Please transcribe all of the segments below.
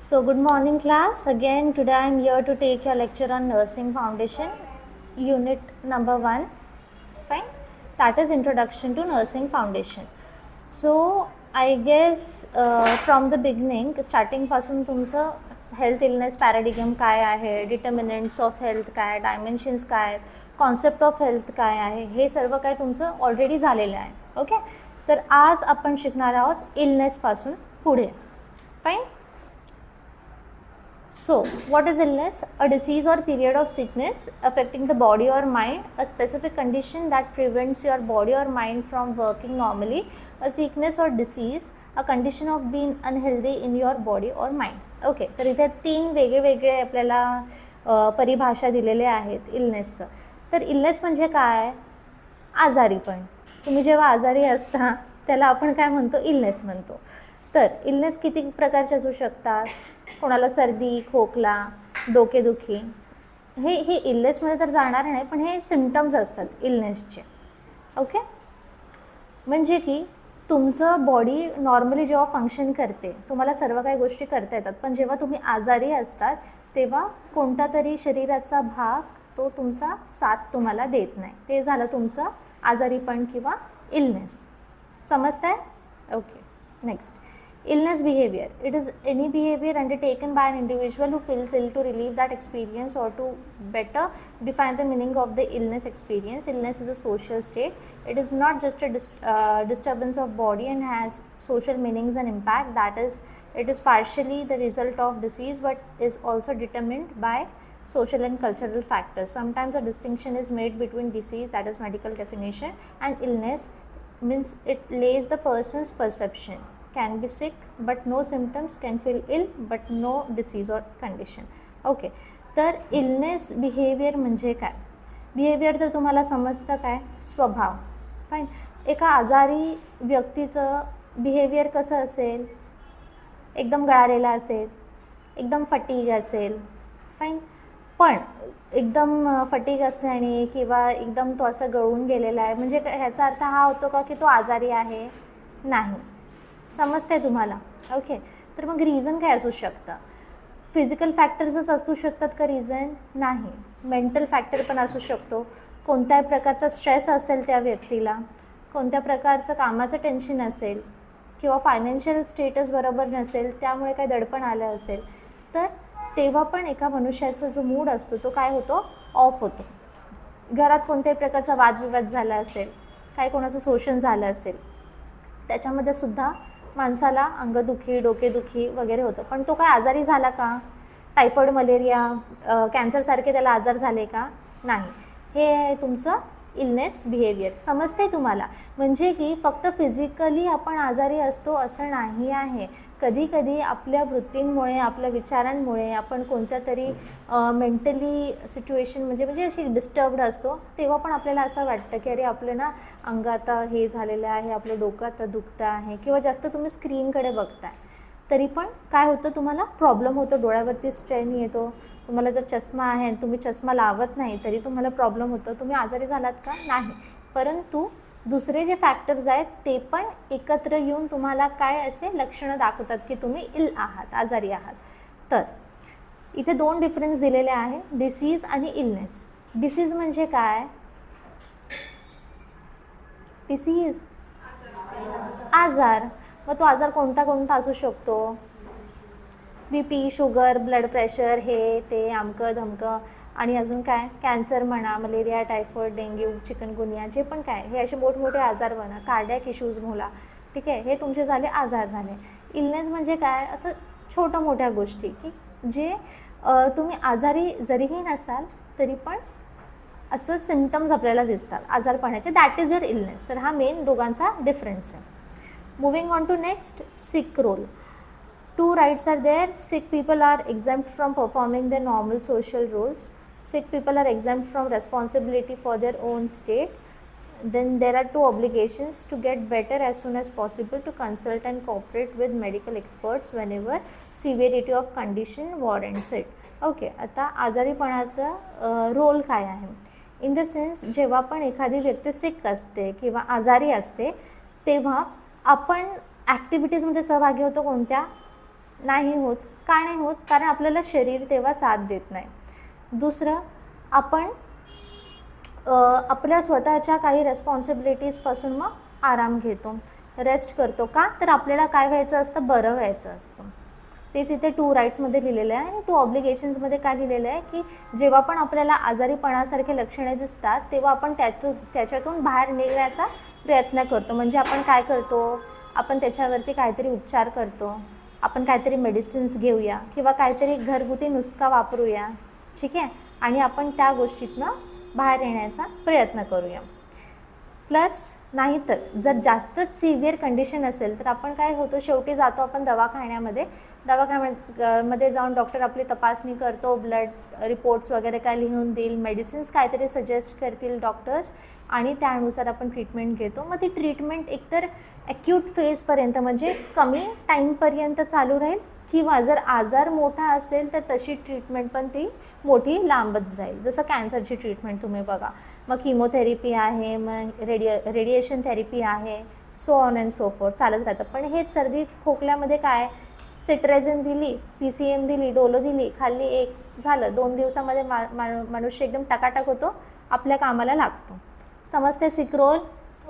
So good morning class. Again today I am here to take your lecture on nursing foundation unit number 1. Fine. That is introduction to nursing foundation. So I guess from the beginning starting पासून तुमचं health illness पॅराडिगम काय आहे, determinants of health काय, dimensions काय, concept of health काय आहे, हे सर्व काय तुमचं ऑलरेडी झालेलं आहे. ओके. तर आज आपण शिकणार आहोत इलनेसपासून पुढे. Fine. So, what is illness? A disease or period of sickness affecting the body or mind, a specific condition that prevents your body or mind from working normally, a sickness or disease, a condition of being unhealthy in your body or mind. Okay, तर इथे तीन वेगळे आपल्याला परिभाषा दिलेले आहेत इलनेसचं. तर illness म्हणजे काय? आजारीपण. तुम्ही जेव्हा आजारी असता त्याला आपण काय म्हणतो? इलनेस म्हणतो. तर इलनेस किती प्रकारचे असू शकतात? कोणाला सर्दी, खोकला, डोकेदुखी, हे इलनेसमध्ये तर जाणार नाही, पण हे सिम्पटम्स असतात इलनेसचे. ओके. म्हणजे की तुमचं बॉडी नॉर्मली जेव्हा फंक्शन करते, तुम्हाला सर्व काही गोष्टी करता येतात, पण जेव्हा तुम्ही आजारी असतात तेव्हा कोणता तरी शरीराचा भाग तो तुमचा साथ तुम्हाला देत नाही. ते झालं तुमचं आजारीपण किंवा इलनेस. समजतंय? Okay. Next, illness behavior. It is any behavior undertaken by an individual who feels ill to relieve that experience or to better define the meaning of the illness experience. Illness is a social state. It is not just a disturbance of body and has social meanings and impact. That is, it is partially the result of disease but is also determined by social and cultural factors. Sometimes a distinction is made between disease, that is medical definition, and illness, means it lays the person's perception. Can be sick but no symptoms, can feel ill but no disease or condition. Okay. तर illness behaviour म्हणजे काय? Behaviour तर तुम्हाला समजतं काय? स्वभाव. Fine. एका आजारी व्यक्तीचं बिहेवियर कसं असेल? एकदम गळालेला असेल, एकदम फटीग असेल. फाईन. पण एकदम फटीग असण्याने किंवा एकदम तो असं गळून गेलेला आहे म्हणजे ह्याचा अर्थ हा होतो का की तो आजारी आहे? नाही. समजते तुम्हाला? ओके. तर मग रिझन काय असू शकतं? फिजिकल फॅक्टर्सच असू शकतात का रिझन? नाही. मेंटल फॅक्टर पण असू शकतो. कोणत्या प्रकारचा स्ट्रेस असेल त्या व्यक्तीला, कोणत्या प्रकारचं कामाचं टेन्शन असेल किंवा फायनान्शियल स्टेटस बरोबर नसेल, त्यामुळे काही दडपण आलं असेल, तर तेव्हा पण एका मनुष्याचा जो मूड असतो तो काय होतो? ऑफ होतो. घरात कोणत्याही प्रकारचा वादविवाद झाला असेल, काही कोणाचं शोषण झालं असेल, त्याच्यामध्ये सुद्धा माणसाला अंगदुखी, डोकेदुखी वगैरे होतं. पण तो काय आजारी झाला का? टायफॉईड, मलेरिया, कॅन्सरसारखे त्याला आजार झाले का? नाही. हे आहे तुमचं इलनेस बिहेवियर. समजते तुम्हाला? म्हणजे की फक्त फिजिकली आपण आजारी असतो असं नाही आहे. कधी कधी आपल्या वृत्तींमुळे, आपल्या विचारांमुळे आपण कोणत्या तरी मेंटली सिच्युएशन म्हणजे अशी डिस्टर्ब्ड असतो, तेव्हा पण आपल्याला असं वाटतं की अरे आपलं ना अंग आता हे झालेलं आहे, आपलं डोकं आता दुखतं आहे, किंवा जास्त तुम्ही स्क्रीनकडे बघताय तरी पण काय होतं? तुम्हाला प्रॉब्लेम होतो, डोळ्यावरती स्ट्रेन येतो. तुम्हाला जर चष्मा आहे आणि तुम्ही चष्मा लावत नाही तरी तुम्हाला प्रॉब्लेम होतं. तुम्ही आजारी झालात का? नाही. परंतु दुसरे जे फॅक्टर्स आहेत ते पण एकत्र येऊन तुम्हाला काय असे लक्षणं दाखवतात की तुम्ही इल आहात, आजारी आहात. तर इथे दोन डिफरन्स दिलेले आहे, डिसीज आणि इलनेस. डिसीज म्हणजे काय? डिसीज आजार. मग तो आजार कोणता कोणता असू शकतो? BP, शुगर, ब्लड प्रेशर, हे ते अमकं धमकं, आणि अजून काय? कॅन्सर म्हणा, मलेरिया, टायफॉईड, डेंग्यू, चिकनगुनिया, जे पण काय हे असे मोठमोठे आजार म्हणा, कार्डियक इश्यूज म्हणा. ठीक आहे. हे तुमचे झाले आजार झाले. इलनेस म्हणजे काय? असं छोट्या मोठ्या गोष्टी की जे तुम्ही आजारी जरीही नसाल तरी पण असं सिम्पटम्स आपल्याला दिसतात आजारपणाचे. That is your illness. तर हा मेन दोघांचा डिफरन्स आहे. Moving on to next, sick role. Two rights are there. Sick people are exempt from performing their normal social roles. Sick people are exempt from responsibility for their own state. Then there are two obligations: to get better as soon as possible, to consult and cooperate with medical experts whenever severity of condition warrants it. Okay. आता आजारीपणाचा role काय आहे? In the sense, जेव्हा पण एखादी व्यक्ती सिक असते किंवा आजारी असते तेव्हा आपण ॲक्टिव्हिटीजमध्ये सहभागी होतो. कोणत्या? नाही होत. का नाही होत? कारण आपल्याला शरीर तेव्हा साथ देत नाही. दुसरं, आपण आपल्या स्वतःच्या काही रेस्पॉन्सिबिलिटीजपासून मग आराम घेतो, रेस्ट करतो. का? तर आपल्याला काय व्हायचं असतं? बरं व्हायचं असतं. तेच इथे 2 राईट्समध्ये लिहिलेलं आहे आणि 2 ऑब्लिगेशन्समध्ये काय लिहिलेलं आहे की जेव्हा पण आपल्याला आजारीपणासारखे लक्षणे दिसतात तेव्हा आपण त्याच्यातून बाहेर निघण्याचा प्रयत्न करतो. म्हणजे आपण काय करतो? आपण त्याच्यावरती काहीतरी उपचार करतो, आपण काहीतरी मेडिसिन्स घेऊया किंवा काहीतरी घरगुती नुस्खा वापरूया, ठीक आहे, आणि आपण त्या गोष्टीतनं बाहेर येण्याचा प्रयत्न करूया. प्लस नाही तर जर जास्तच सिव्हिअर कंडिशन असेल तर आपण काय होतो? शेवटी जातो आपण दवाखान्यामध्ये जाऊन डॉक्टर आपली तपासणी करतो, ब्लड रिपोर्ट्स वगैरे काय लिहून देईल, मेडिसिन्स काहीतरी सजेस्ट करतील डॉक्टर्स आणि त्यानुसार आपण ट्रीटमेंट घेतो. मग ती ट्रीटमेंट एकतर ॲक्यूट फेजपर्यंत म्हणजे कमी टाईमपर्यंत चालू राहील किंवा जर आजार मोठा असेल तर तशी ट्रीटमेंट पण ती मोठी लांबत जाईल. जसं कॅन्सरची ट्रीटमेंट तुम्ही बघा, मग किमोथेरपी आहे, मग रेडिएशन थेरपी आहे, so on and so fourth चालत राहतं. पण हेच सर्दी खोकल्यामध्ये काय? सिट्रेझिन दिली, PCM दिली, डोलो दिली, खाल्ली, एक झालं, 2 दिवसामध्ये मनुष्य एकदम टकाटक होतो, आपल्या कामाला लागतो. समजते sick role?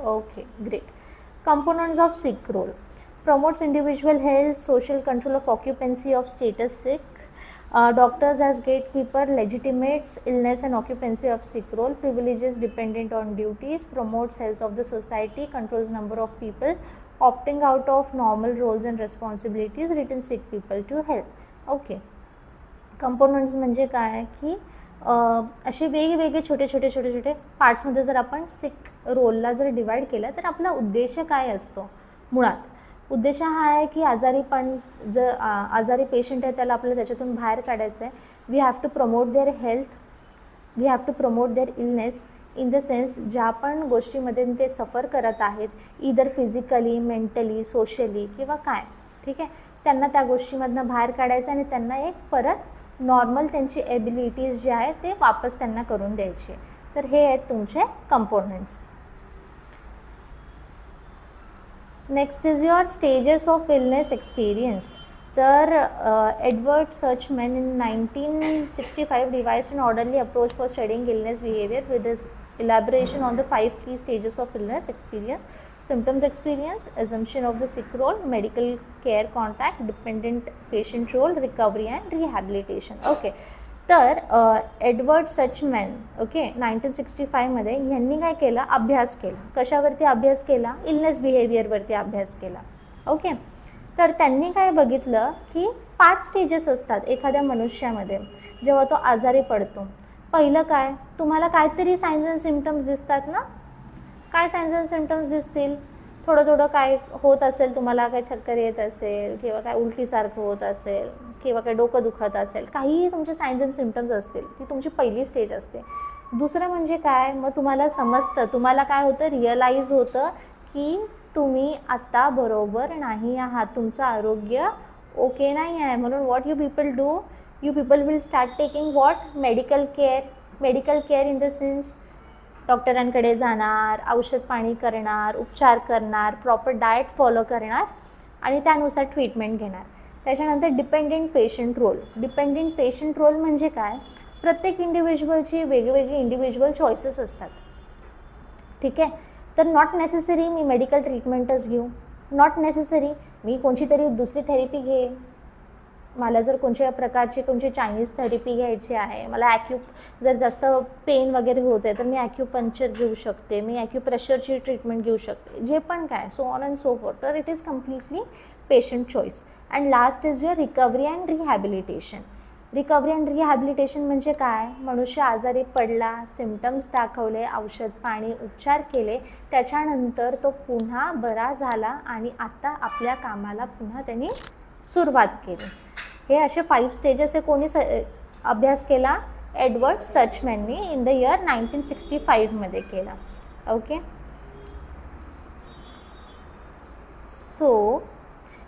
Okay, great. Components of sick role: promotes individual health, social control of occupancy of status sick, doctors as gatekeeper, legitimates illness and occupancy of sick role, privileges dependent on duties, promotes health of the society, controls number of people opting out of normal roles and responsibilities, returns sick people to health. Okay, components म्हणजे काय की असे वेगवेगळे छोटे छोटे पार्ट्समध्ये जर आपण सिक रोलला जर डिवाईड केलं तर आपला उद्देश काय असतो? मुळात उद्देश हा आहे की आजारी पेशंट आहे त्याला आपल्याला त्याच्यातून बाहेर काढायचं आहे. We have to promote their health, we have to promote their illness in the sense ज्या पण गोष्टीमध्ये ते सफर करत आहेत, इदर फिजिकली, मेंटली, सोशली किंवा काय, ठीक आहे, त्यांना त्या गोष्टीमधनं बाहेर काढायचं आणि त्यांना एक परत नॉर्मल त्यांची एबिलिटीज जे आहे ते वापस त्यांना करून द्यायचे. तर हे आहेत तुमचे components. Next is your stages of illness experience. तर Edward सर्चमॅन in 1965 devised an orderly approach for studying illness behavior with his elaboration on the 5 key stages of illness experience: symptoms experience, assumption of the sick role, medical care contact, dependent patient role, recovery and rehabilitation. Okay, तर Edward सर्चमॅन, okay, 1965मध्ये ह्यांनी काय केलं? अभ्यास केला. कशावरती अभ्यास केला? Illness बिहेवियरवरती अभ्यास केला. ओके, तर त्यांनी काय बघितलं की 5 स्टेजेस असतात एखाद्या मनुष्यामध्ये जेव्हा तो आजारी पडतो. पहिलं काय? तुम्हाला काहीतरी सायन्स अँड सिम्पटम्स दिसतात ना? काय सायन्स अँड सिम्पटम्स दिसतील? थोडं काय होत असेल, तुम्हाला काय चक्कर येत असेल किंवा काय उलटीसारखं होत असेल किंवा काय डोकं दुखत असेल, काहीही तुमचे सायन्स अँड सिम्पटम्स असतील, ती तुमची पहिली स्टेज असते. दुसरं म्हणजे काय? मग तुम्हाला समजतं, तुम्हाला काय होतं? रिअलाईज होतं की तुम्ही आत्ता बरोबर नाही आहात, तुमचं आरोग्य ओके नाही आहे. म्हणून what you people do? You people will start taking what? Medical care in the sense डॉक्टरांकडे जाणार, औषध पाणी करणार, उपचार करणार, प्रॉपर डाएट फॉलो करणार आणि त्यानुसार ट्रीटमेंट घेणार. त्याच्यानंतर डिपेंडेंट पेशंट रोल म्हणजे काय? प्रत्येक इंडिव्हिज्युअलची वेगवेगळी इंडिव्हिज्युअल चॉईसेस असतात, ठीक आहे. तर नॉट नेसेसरी मी मेडिकल ट्रीटमेंटच घेऊ, नॉट नेसेसरी मी कोणची तरी दुसरी थेरपी घेईन. मला जर कोणत्या प्रकारची चायनीज थेरपी घ्यायची आहे, मला जर जास्त पेन वगैरे होत आहे तर मी ॲक्युपंक्चर घेऊ शकते, मी ॲक्युप्रेशरची ट्रीटमेंट घेऊ शकते, जे पण काय, so on and so forth. तर it is completely patient choice. And last is your recovery and rehabilitation. Recovery and rehabilitation म्हणजे काय? मनुष्य आजारी पडला, सिम्पटम्स दाखवले, औषध पाणी उपचार केले, त्याच्यानंतर तो पुन्हा बरा झाला आणि आता आपल्या कामाला पुन्हा त्यांनी सुरुवात केली. हे असे 5 स्टेजेस कोणी अभ्यास केला? एडवर्ड सर्चमॅननी इन द इयर 1965मध्ये केला. ओके, सो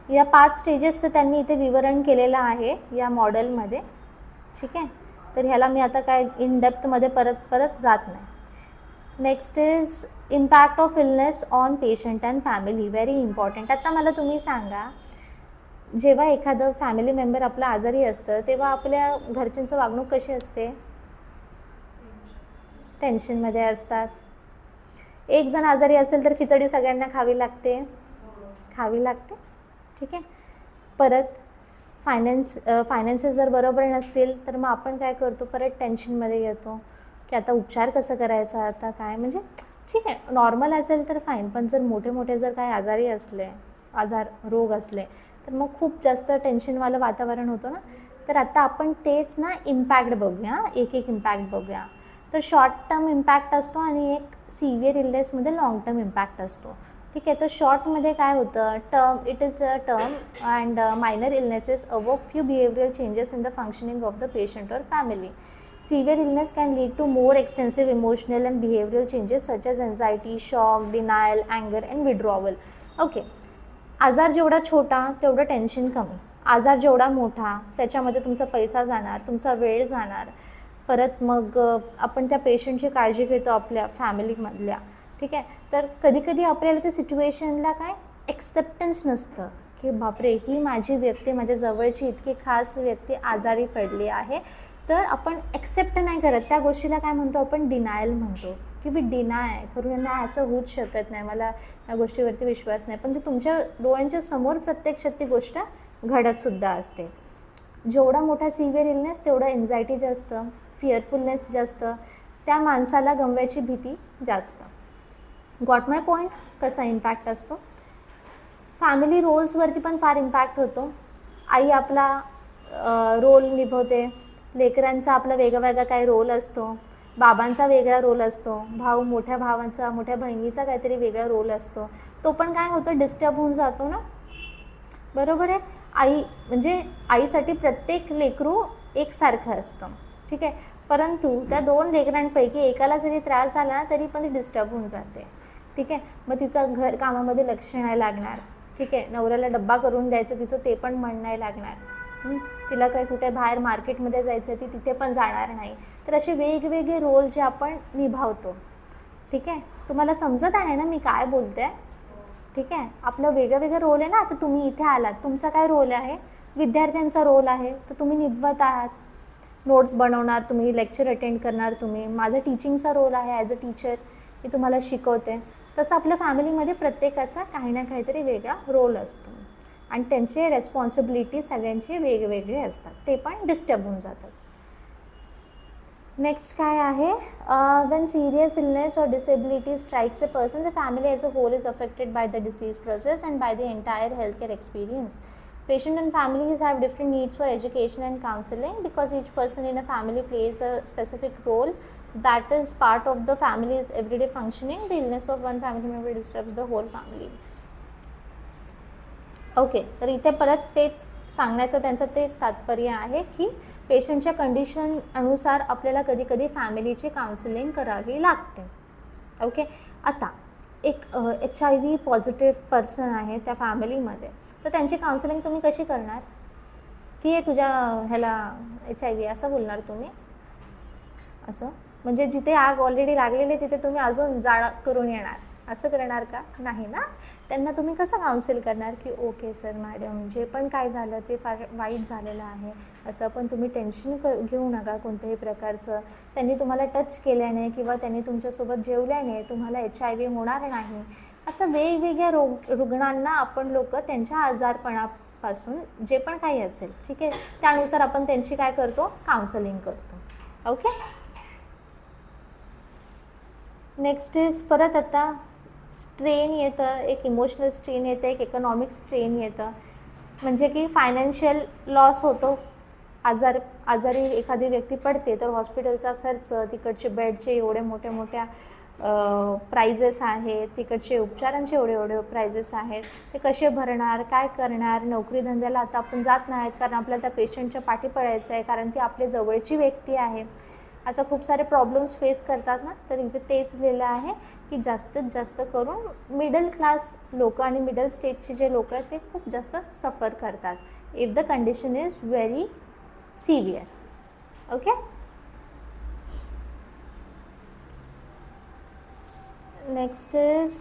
या 5 स्टेजेसचं त्यांनी इथे विवरण केलेलं आहे या मॉडेलमध्ये, ठीक आहे. तर ह्याला मी आता काय इन डेप्थमध्ये परत जात नाही. Next is impact of illness on patient and family. Very important. आता मला तुम्ही सांगा, जेव्हा एखादं फॅमिली मेंबर आपला आजारी असतं तेव्हा आपल्या घरच्यांचं वागणूक कशी असते? टेन्शनमध्ये असतात. एक जण आजारी असेल तर खिचडी सगळ्यांना खावी लागते, खावी लागते. ठीक आहे. परत फायनान्सेस जर बरोबर नसतील तर मग आपण काय करतो, परत टेन्शनमध्ये येतो की आता उपचार कसं करायचा, आता काय, म्हणजे ठीक आहे नॉर्मल असेल तर फाईन, पण जर मोठे मोठे जर काय आजारी असले, रोग असले तर मग खूप जास्त टेन्शनवालं वातावरण होतं ना. तर आता आपण तेच ना इम्पॅक्ट बघूया, एक एक इम्पॅक्ट बघूया. तर शॉर्ट टर्म इम्पॅक्ट असतो आणि एक सिव्हिअर इलनेसमध्ये लॉंग टर्म इम्पॅक्ट असतो. ठीक आहे. तर शॉर्टमध्ये काय होतं, it is a term and minor illnesses अवोक few behavioural changes in the functioning of the patient और family. Severe illness can lead to more extensive emotional and behavioral changes such as anxiety, shock, denial, anger and withdrawal. Okay. आजार जेवढा छोटा तेवढं tension कमी, आजार जेवढा मोठा त्याच्यामध्ये तुमचा पैसा जाणार, तुमचा वेळ जाणार. परत मग आपण त्या पेशंटची काळजी घेतो आपल्या फॅमिलीमधल्या. ठीक आहे. तर कधी कधी आपल्याला त्या सिच्युएशनला काय एक्सेप्टन्स नसतं की बापरे ही माझी व्यक्ती, माझ्या जवळची इतकी खास व्यक्ती आजारी पडली आहे. तर आपण एक्सेप्ट नाही करत त्या गोष्टीला. काय म्हणतो आपण, डिनायल म्हणतो की मी डिनाय करून यांना असं होऊच शकत नाही, मला या गोष्टीवरती विश्वास नाही. पण ते तुमच्या डोळ्यांच्या समोर प्रत्यक्षात ती गोष्ट घडतसुद्धा असते. जेवढा मोठा सिव्हिअर इलनेस तेवढं एन्झायटी जास्त, फिअरफुलनेस जास्त, त्या माणसाला गमवायची भीती जास्त. Got my point? कसा इम्पॅक्ट असतो. फॅमिली रोल्सवरती पण फार इम्पॅक्ट होतो. आई आपला रोल निभवते, लेकरांचा आपला वेगळा वेगळा काही रोल असतो, बाबांचा वेगळा रोल असतो, मोठ्या भावांचा, मोठ्या बहिणीचा काहीतरी वेगळा रोल असतो. तो पण काय होतं, डिस्टर्ब होऊन जातो ना. बरोबर आहे. म्हणजे आईसाठी प्रत्येक लेकरू एकसारखं असतं. ठीक आहे. परंतु त्या 2 लेकरांपैकी एकाला जरी त्रास झाला तरी पण ती डिस्टर्ब होऊन जाते. ठीक आहे. मग तिचं घर कामामध्ये लक्ष नाही लागणार. ठीक आहे. नवऱ्याला डब्बा करून द्यायचं तिचं ते पण मन नाही लागणार. तिला काही कुठे बाहेर मार्केटमध्ये जायचं ती तिथे पण जाणार नाही. तर असे वेगवेगळे रोल जे आपण निभावतो. ठीक आहे. तुम्हाला समजत आहे ना मी काय बोलते? ठीक आहे. आपलं वेगळं वेगळं रोल आहे ना. आता तुम्ही इथे आलात, तुमचा काय रोल आहे, विद्यार्थ्यांचा रोल आहे, तर तुम्ही निभवत आहात. नोट्स बनवणार तुम्ही, लेक्चर अटेंड करणार तुम्ही. माझा टीचिंगचा रोल आहे, ॲज अ टीचर मी तुम्हाला शिकवते. तसं आपल्या फॅमिलीमध्ये प्रत्येकाचा काही ना काहीतरी वेगळा रोल असतो आणि त्यांचे रेस्पॉन्सिबिलिटी सगळ्यांचे वेगवेगळे असतात, ते पण डिस्टर्ब होऊन जातात. नेक्स्ट काय आहे, when serious illness or disability strikes a person, the family as a whole is affected by the disease process and by the entire healthcare experience. Patient and families have different needs for education and counseling because each person in a family plays a specific role that is part of the family's everyday functioning. The illness of one family member disturbs the whole family. Okay. तर इथे परत तेच सांगण्याचं त्यांचं तेच तात्पर्य आहे की पेशंटच्या कंडिशन अनुसार आपल्याला कधी कधी फॅमिलीची काउन्सिलिंग करावी लागते. ओके. आता एक HIV पॉझिटिव्ह पर्सन आहे त्या फॅमिलीमध्ये, तर त्यांची काउन्सिलिंग तुम्ही कशी करणार की तुझ्या ह्याला HIV असं बोलणार तुम्ही? असं म्हणजे जिथे आग ऑलरेडी लागलेली तिथे तुम्ही अजून जाळ करून येणार, असं करणार का? नाही ना. त्यांना तुम्ही कसं काउन्सिल करणार की ओके सर मॅडम, जे पण काय झालं ते फार वाईट झालेलं आहे, असं पण तुम्ही टेन्शन घेऊ नका कोणत्याही प्रकारचं. त्यांनी तुम्हाला टच केल्याने किंवा त्यांनी तुमच्यासोबत जेवल्याने तुम्हाला HIV होणार नाही. असं वेगवेगळ्या रुग्णांना आपण लोक त्यांच्या आजारपणापासून जे पण काही असेल, ठीक आहे, त्यानुसार आपण त्यांची काय करतो, काउन्सिलिंग करतो. ओके. नेक्स्ट इज परत आता स्ट्रेन येतं, एक इमोशनल स्ट्रेन येतं, एक इकॉनॉमिक स्ट्रेन येतं. म्हणजे की फायनान्शियल लॉस होतो. आजारी एखादी व्यक्ती पडते तर हॉस्पिटलचा खर्च, तिकडचे बेडचे एवढे मोठ्या प्राइजेस आहेत, तिकडचे उपचारांचे एवढे प्राइजेस आहेत, ते कसे भरणार, काय करणार. नोकरी धंद्याला आता आपण जात नाहीत कारण आपल्याला त्या पेशंटच्या पाठी पडायचं आहे, कारण ती आपली जवळची व्यक्ती आहे. असा खूप सारे प्रॉब्लेम्स फेस करतात ना. तर इथे तेच लिहिलं आहे की जास्तीत जास्त करून मिडल क्लास लोक आणि मिडल स्टेजचे जे लोक आहेत ते खूप जास्त सफर करतात if the condition is very severe. Okay. Next is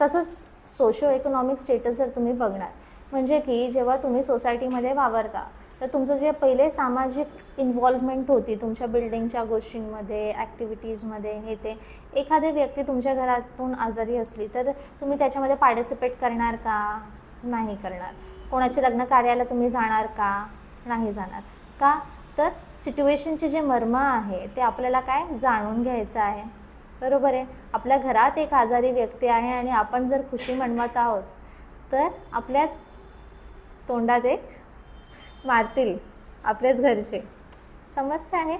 तसंच सोशो इकॉनॉमिक स्टेटस जर तुम्ही बघणार, म्हणजे की जेव्हा तुम्ही सोसायटीमध्ये वावरता तर तुमचं जे पहिले सामाजिक इन्व्हॉल्वमेंट होती तुमच्या बिल्डिंगच्या गोष्टींमध्ये, ॲक्टिव्हिटीजमध्ये, हे ते, एखादी व्यक्ती तुमच्या घरातून आजारी असली तर तुम्ही त्याच्यामध्ये पार्टिसिपेट करणार का? नाही करणार. कोणाच्या लग्न कार्याला तुम्ही जाणार का? नाही जाणार. का? तर सिच्युएशनचे जे मर्म आहे ते आपल्याला काय जाणून घ्यायचं आहे, बरोबर आहे. आपल्या घरात एक आजारी व्यक्ती आहे आणि आपण जर खुशी मनवत आहोत तर आपल्याच तोंडात एक मारतील आपल्याच घरचे, समजते आहे.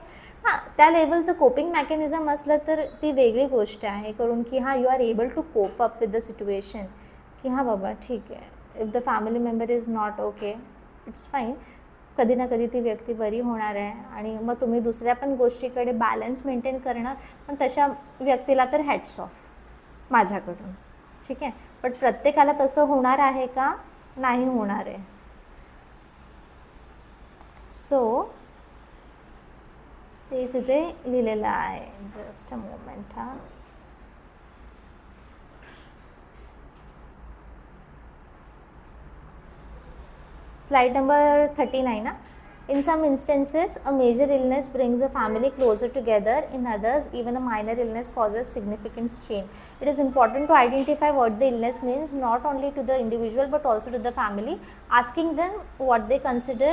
हां, त्या लेवलचं कोपिंग मेकॅनिझम असलं तर ती वेगळी गोष्ट आहे, करून की हां you are able to cope up with the situation, की हां बाबा ठीक आहे, if the family member is not okay it's fine, कधी ना कधी ती व्यक्ती बरी होणार आहे आणि मग तुम्ही दुसऱ्या पण गोष्टीकडे बॅलन्स मेंटेन करणार. पण तशा व्यक्तीला तर हॅट्स ऑफ माझ्याकडून, ठीक आहे. पण प्रत्येकाला तसं होणार आहे का? नाही होणार आहे. सो तेच इथे लिहिलेलं आहे. Just a moment. हां, slide number 39. In some instances, a major illness brings a family closer together. In others, even a minor illness causes significant strain. It is important to identify what the illness means, not only to the individual but also to the family. Asking them what they consider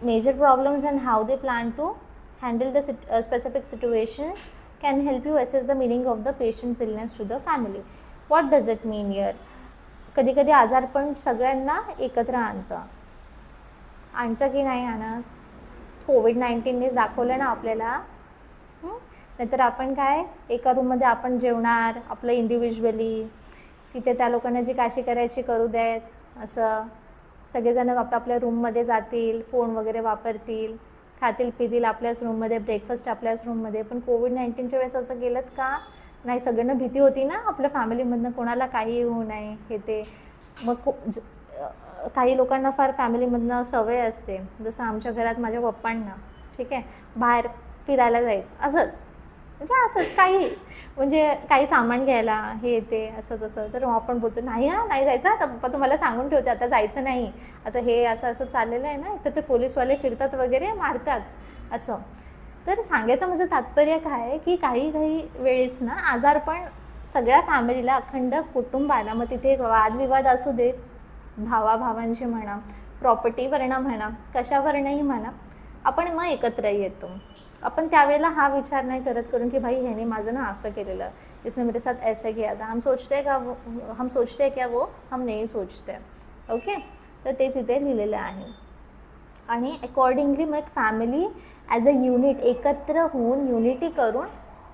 major problems and how they plan to handle the specific situations can help you assess the meaning of the patient's illness to the family. What does it mean here? कधी कधी आजारपण सगळ्यांना एकत्र आणतं की नाही आणत? कोविड-19नेच दाखवलं ना आपल्याला. नाहीतर आपण काय एका रूममध्ये आपण जेवणार आपलं इंडिव्हिज्युअली, तिथे त्या लोकांना जी काशी करायची करू देत, असं सगळेजण आपल्या रूममध्ये जातील, फोन वगैरे वापरतील, खातील पितील आपल्याच रूममध्ये, ब्रेकफास्ट आपल्याच रूममध्ये. पण कोविड-19च्या वेळेस असं केलं का? नाही. सगळ्यांना भीती होती ना आपल्या फॅमिलीमधनं कोणाला काही होऊ नये, हे ते. मग काही लोकांना फार फॅमिलीमधनं सवय असते, जसं आमच्या घरात माझ्या पप्पांना, ठीक आहे, बाहेर फिरायला जायचं असंच, म्हणजे असंच काही, म्हणजे काही सामान घ्यायला, हे ते असं तसं. तर आपण बोलतो नाही हां नाही जायचं, आता पप्पा तुम्हाला सांगून ठेवते आता जायचं नाही, आता हे असं असं चाललेलं आहे ना, तर ते पोलीसवाले फिरतात वगैरे मारतात असं. तर सांगायचं माझं तात्पर्य काय आहे की काही वेळेस ना आजारपण सगळ्या फॅमिलीला, अखंड कुटुंबाला, मग तिथे वादविवाद असू देत, भावाभावांशी म्हणा, प्रॉपर्टीवरनं म्हणा, कशावरनंही म्हणा, आपण मग एकत्र येतो. आपण त्यावेळेला हा विचार नाही करत करून की भाई ह्याने माझं ना असं केलेलं, इसने मेरे साथ ऐसे किया था, हम सोचते हैं क्या वो हम नहीं सोचते. ओके, तर तेच इथे लिहिलेलं आहे. आणि अकॉर्डिंगली मग फॅमिली ॲज अ युनिट एकत्र होऊन युनिटी करून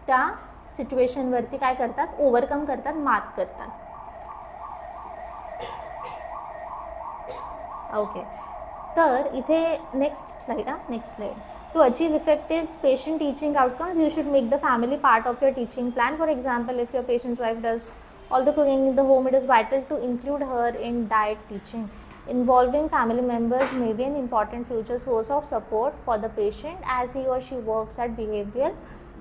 त्या सिच्युएशनवरती काय करतात, ओव्हरकम करतात, मात करतात. ओके, तर इथे next slide. To achieve effective patient teaching outcomes, you should make the family part of your teaching plan. For example, if your patient's wife does all the cooking in the home, it is vital to include her in diet teaching. Involving family members may be an important future source of support for the patient as he or she works at behavioral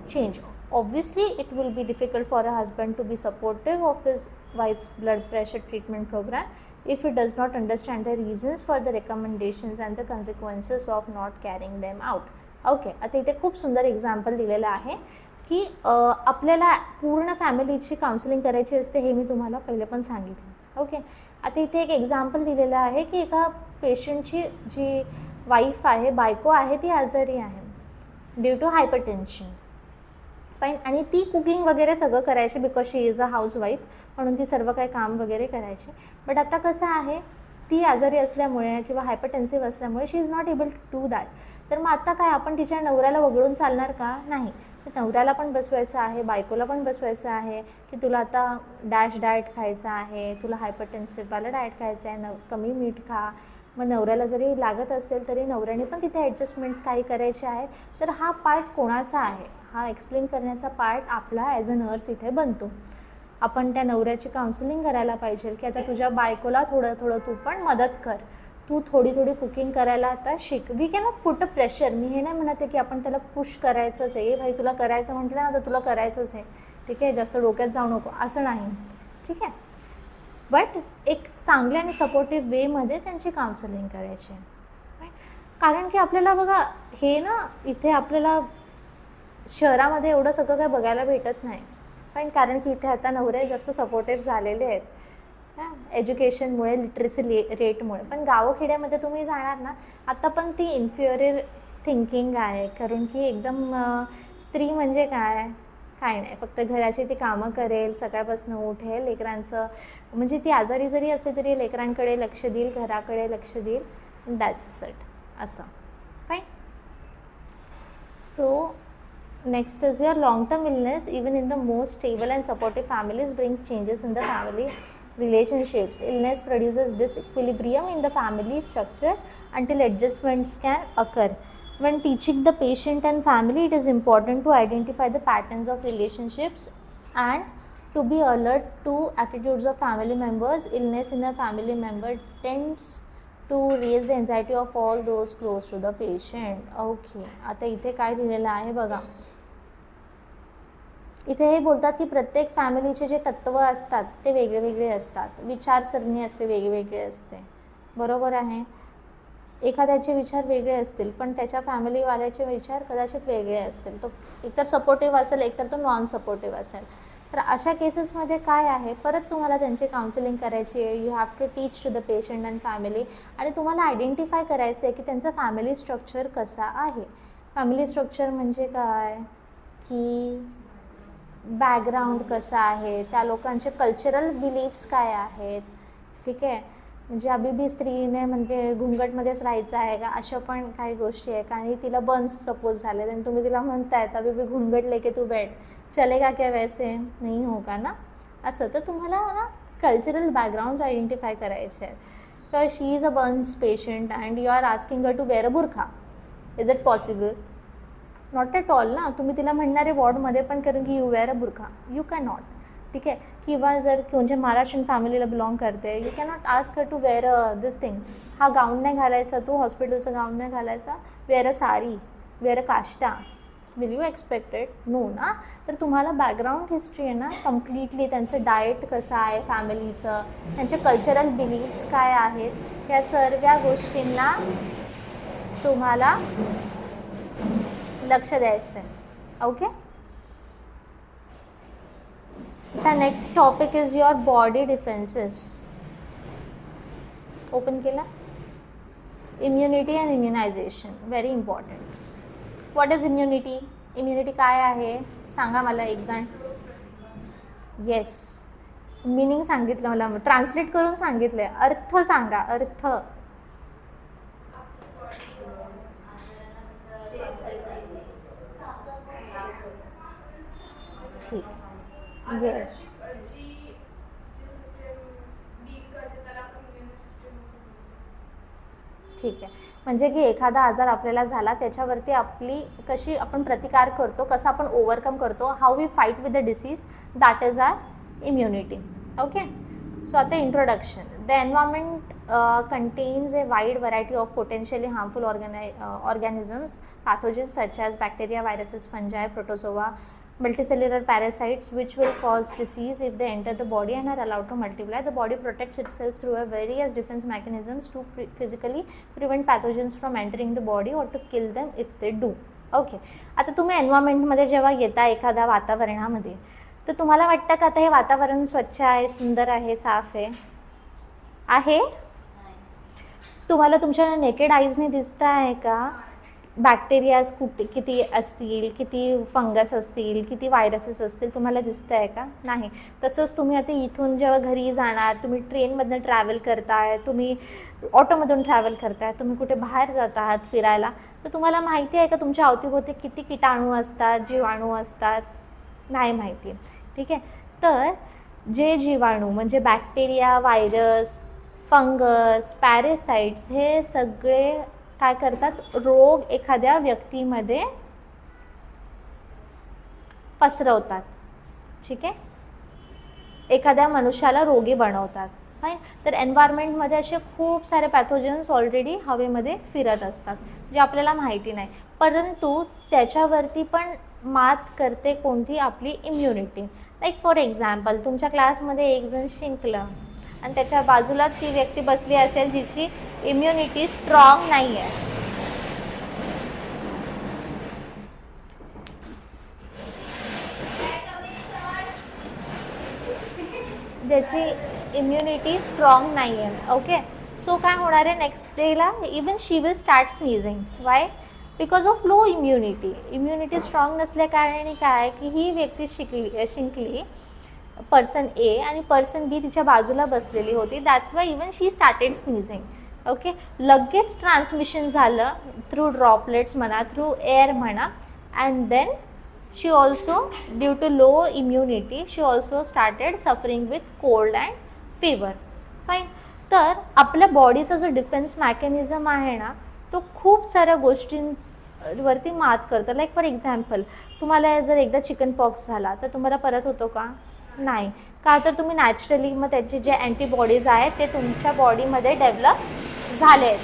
change. Obviously, it will be difficult for a husband to be supportive of his wife's blood pressure treatment program if he does not understand the reasons for the recommendations and the consequences of not carrying them out. Okay, आता इथे खूप सुंदर example दिलेलं आहे की आपल्याला पूर्ण फॅमिलीची counselling करायची असते, हे मी तुम्हाला पहिले पण सांगितलं. ओके, आता इथे एक एक्झाम्पल दिलेलं आहे की एका पेशंटची जी वाईफ आहे, बायको आहे, ती आजारी आहे ड्यू टू हायपरटेन्शन. पण आणि ती कुकिंग वगैरे सगळं करायची because she is a housewife, म्हणून ती सर्व काही काम वगैरे करायची. बट आता कसं आहे, ती आजारी असल्यामुळे किंवा हायपरटेन्सिव्ह असल्यामुळे she is not able to do that. तर मग आता काय, आपण तिच्या नवऱ्याला वगळून चालणार का? नाही. तर नवऱ्याला पण बसवायचं आहे, बायकोला पण बसवायचं आहे की तुला आता डॅश डाएट खायचं आहे, तुला हायपरटेन्सिव्हवाला डाएट खायचं आहे, कमी मीठ खा. मग नवऱ्याला जरी लागत असेल तरी नवऱ्याने पण तिथे ॲडजस्टमेंट्स काही करायचे आहेत. तर हा पार्ट कोणाचा आहे? हा एक्सप्लेन करण्याचा पार्ट आपला ॲज अ नर्स इथे बनतो. आपण त्या नवऱ्याची काउन्सिलिंग करायला पाहिजे की आता तुझ्या बायकोला थोडं थोडं तू पण मदत कर, तू थोडी थोडी कुकिंग करायला आता शिक. We cannot put a pressure. मी हे नाही म्हणत आहे की आपण त्याला पुश करायचंच आहे, भाई तुला करायचं म्हटलं ना तर तुला करायचंच आहे, ठीक आहे, जास्त डोक्यात जाऊ नको, असं नाही, ठीक आहे. बट एक चांगल्या आणि सपोर्टिव्ह वेमध्ये त्यांची काउन्सिलिंग करायची. कारण की आपल्याला बघा हे ना इथे आपल्याला शहरामध्ये एवढं सगळं काय बघायला भेटत नाही. पण कारण की इथे आता नवरे जास्त सपोर्टिव्ह झालेले आहेत एज्युकेशनमुळे, लिटरसी रेटमुळे. पण गावखेड्यामध्ये तुम्ही जाणार ना, आता पण ती इन्फिरियर थिंकिंग आहे. कारण की एकदम स्त्री म्हणजे काय नाही, फक्त घराची ती कामं करेल, सकाळपासून उठेल, लेकरांचं म्हणजे ती आजारी जरी असते तरी लेकरांकडे लक्ष देईल, घराकडे लक्ष देईल, दॅट्स इट असं. Fine. So next is your long-term illness. Even in the most stable and supportive families brings changes in the family relationships. Illness produces disequilibrium in the family structure until adjustments can occur. When teaching the patient and family, it is important to identify the patterns of relationships and to be alert to attitudes of family members. Illness in a family member tends to raise the anxiety of all those close to the patient. Okay, आता इथे काय लिहिलेलं आहे बघा. इथे हे बोलतात की प्रत्येक फॅमिलीचे जे तत्त्व असतात ते वेगळे वेगळे असतात, विचारसरणी असते वेगवेगळे असते, बरोबर आहे. एखाद्याचे विचार वेगळे असतील पण त्याच्या फॅमिलीवाल्याचे विचार कदाचित वेगळे असतील. तो एकतर सपोर्टिव्ह असेल, एकतर तो नॉन सपोर्टिव्ह असेल. तर अशा केसेसमध्ये काय आहे, परत तुम्हाला त्यांची काउन्सिलिंग करायची आहे. You have to teach to the patient and family. आणि तुम्हाला आयडेंटिफाय करायचं आहे की त्यांचं फॅमिली स्ट्रक्चर कसा आहे. फॅमिली स्ट्रक्चर म्हणजे काय की बॅकग्राऊंड कसं आहे, त्या लोकांचे कल्चरल बिलीफ्स काय आहेत. ठीक आहे, म्हणजे अभी स्त्रीने म्हणजे घुंगटमध्येच राहायचं आहे का, अशा पण काही गोष्टी आहे. आणि तिला बर्न्स सपोज झाले आणि तुम्ही तिला म्हणतायत अभी घुंगट लेके तू बैठ, चलेगा क्या वैसे नहीं होगा ना, असं. तर तुम्हाला ना कल्चरल बॅकग्राऊंड आयडेंटिफाय करायचे आहेत. तर she is a burns patient and you are asking her to wear a burqa. Is it possible? Not at all ना. तुम्ही तिला म्हणणारे वॉर्डमध्ये पण करून की यू वेअर अ बुरखा, यू कॅन नॉट. ठीक आहे. किंवा जर म्हणजे महाराष्ट्रीयन फॅमिलीला बिलॉंग करते, you cannot ask her to wear this thing. हा गाऊन नाही घालायचा, तू हॉस्पिटलचा गाऊन नाही घालायचा, wear a sari, wear a kashta. Will you expected? No ना. तर तुम्हाला बॅकग्राऊंड हिस्ट्री आहे ना कम्प्लिटली, त्यांचं डाएट कसं आहे फॅमिलीचं, त्यांचे कल्चरल बिलीफ्स काय आहेत, या सर्व गोष्टींना तुम्हाला लक्ष द्यायचं आहे. Okay. The next topic is your body defenses. Open केला. Immunity and immunization, very important. What is immunity? Immunity काय आहे सांगा मला एक जण. येस, मीनिंग सांगितलं, मला ट्रान्सलेट करून सांगितलं. अर्थ सांगा, अर्थ. ठीक. येस, ठीक आहे. म्हणजे की एखादा आजार आपल्याला झाला त्याच्यावरती आपली कशी आपण प्रतिकार करतो, कसं आपण ओव्हरकम करतो, how we fight with the disease, that is our immunity. Okay. So आता introduction. The environment contains a wide variety of potentially harmful organisms, pathogens such as bacteria, viruses, fungi, protozoa, multicellular parasites, which will cause disease if they enter the body and are allowed to multiply. The body protects itself through a various defense mechanisms to physically prevent pathogens from entering the body or to kill them if they do. Okay. आता तुम्ही एन्व्हायरमेंटमध्ये जेव्हा येता एखाद्या वातावरणामध्ये, तर तुम्हाला वाटतं का आता हे वातावरण स्वच्छ आहे, सुंदर आहे, साफ आहे? तुम्हाला तुमच्या नेकेड आईजने दिसतं आहे का बॅक्टेरियाज किती असतील, किती फंगस असतील, किती व्हायरसेस असतील, तुम्हाला दिसतं आहे का? नाही. तसंच तुम्ही आता इथून जेव्हा घरी जाणार, तुम्ही ट्रेनमधनं ट्रॅव्हल करताय, तुम्ही ऑटोमधून ट्रॅव्हल करताय, तुम्ही कुठे बाहेर जात आहात फिरायला, तर तुम्हाला माहिती आहे का तुमच्या अवतीभोवती किती किटाणू असतात, जीवाणू असतात? नाही माहिती. ठीक आहे. तर जे जीवाणू म्हणजे बॅक्टेरिया, व्हायरस, फंगस, पॅरेसाइट्स, हे सगळे काय करतात, रोग एखाद्या व्यक्तीमध्ये पसरवतात. ठीक आहे. एखाद्या मनुष्याला रोगी बनवतात. फाईन. तर एन्व्हायरमेंटमध्ये असे खूप सारे पॅथोजन्स ऑलरेडी हवेमध्ये फिरत असतात जे आपल्याला माहिती नाही, परंतु त्याच्यावरती पण मात करते कोणती, आपली इम्युनिटी. लाईक फॉर एक्झाम्पल, तुमच्या क्लासमध्ये एक जण शिंकलं आणि त्याच्या बाजूला ती व्यक्ती बसली असेल जिची इम्युनिटी स्ट्रॉंग नाही आहे. ज्याची इम्युनिटी स्ट्रॉंग नाही आहे. ओके, सो काय होणार आहे नेक्स्ट डेला, even she will start sneezing. Y? Because of low immunity. Immunity strong नसल्या कारणाने काय की ही व्यक्ती शिंकली पर्सन ए आणि पर्सन बी तिच्या बाजूला बसलेली होती. That's why even she started sneezing. Okay, लगेच ट्रान्समिशन झालं थ्रू ड्रॉपलेट्स म्हणा, थ्रू एअर म्हणा, and then she also, due to low immunity, she also started suffering with cold and fever. Fine. तर आपल्या बॉडीचा जो डिफेन्स मेकॅनिझम आहे ना, तो खूप साऱ्या गोष्टींवरती मात करतं. लाईक फॉर एक्झाम्पल, तुम्हाला जर एकदा चिकन पॉक्स झाला तर तुम्हाला परत होतो का? नाही. का तर तुम्ही नॅचरली मग त्याचे जे अँटीबॉडीज आहेत ते तुमच्या बॉडीमध्ये डेव्हलप झाले आहेत.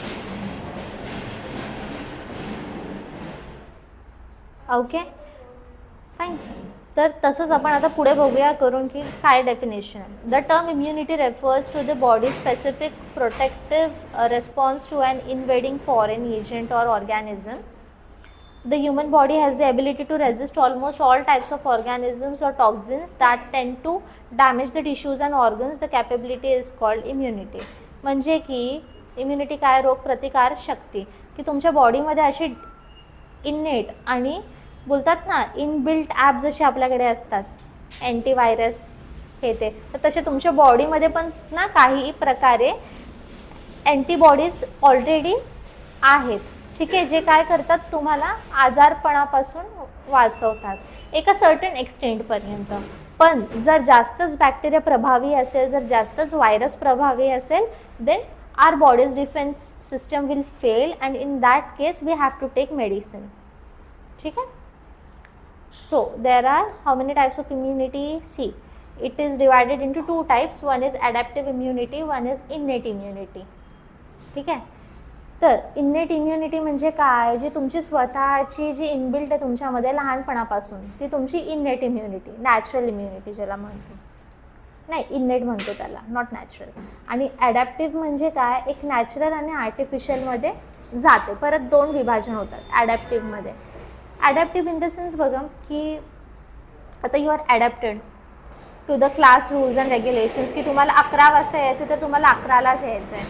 Okay, fine. तर तसंच आपण आता पुढे बघूया करून की काय डेफिनेशन आहे. The term immunity refers to the body specific protective response to an invading foreign agent or organism. The human body has the ability to resist almost all types of organisms or toxins that tend to damage the tissues and organs. The capability is called immunity. म्हणजे की immunity काय? रोग प्रतिकार शक्ती. की तुमच्या बॉडीमध्ये अशी innate आणि बोलतात ना इनबिल्ट ॲप जसे आपल्याकडे असतात, अँटीव्हायरस हे ते, तर तसे तुमच्या बॉडीमध्ये पण ना काही प्रकारे अँटीबॉडीज ऑलरेडी आहेत. ठीक आहे, जे काय करतात तुम्हाला आजारपणापासून वाचवतात एका सर्टन एक्सटेंटपर्यंत. पण जर जास्तच बॅक्टेरिया प्रभावी असेल, जर जास्तच व्हायरस प्रभावी असेल, then our body's defence system will fail and in that case we have to take medicine. ठीक आहे. So there are how many types of immunity? See, it is divided into two types. One is adaptive immunity, one is innate immunity. ठीक आहे. तर innate immunity म्हणजे काय? जी तुमची स्वतःची जी inbuilt आहे तुमच्यामध्ये लहानपणापासून, ती तुमची innate immunity, नॅचरल इम्युनिटी ज्याला म्हणतो. नाही, innate म्हणतो त्याला, नॉट नॅचरल. आणि ॲडॅप्टिव्ह म्हणजे काय? एक नॅचरल आणि आर्टिफिशियलमध्ये जाते. परत दोन विभाजन होतात ॲडॅप्टिव्हमध्ये. ॲडॅप्टिव्ह इन द सेन्स बघा की आता you are adapted to the class rules and regulations, की तुम्हाला 11 वाजता यायचं तर तुम्हाला 11लाच यायचं आहे.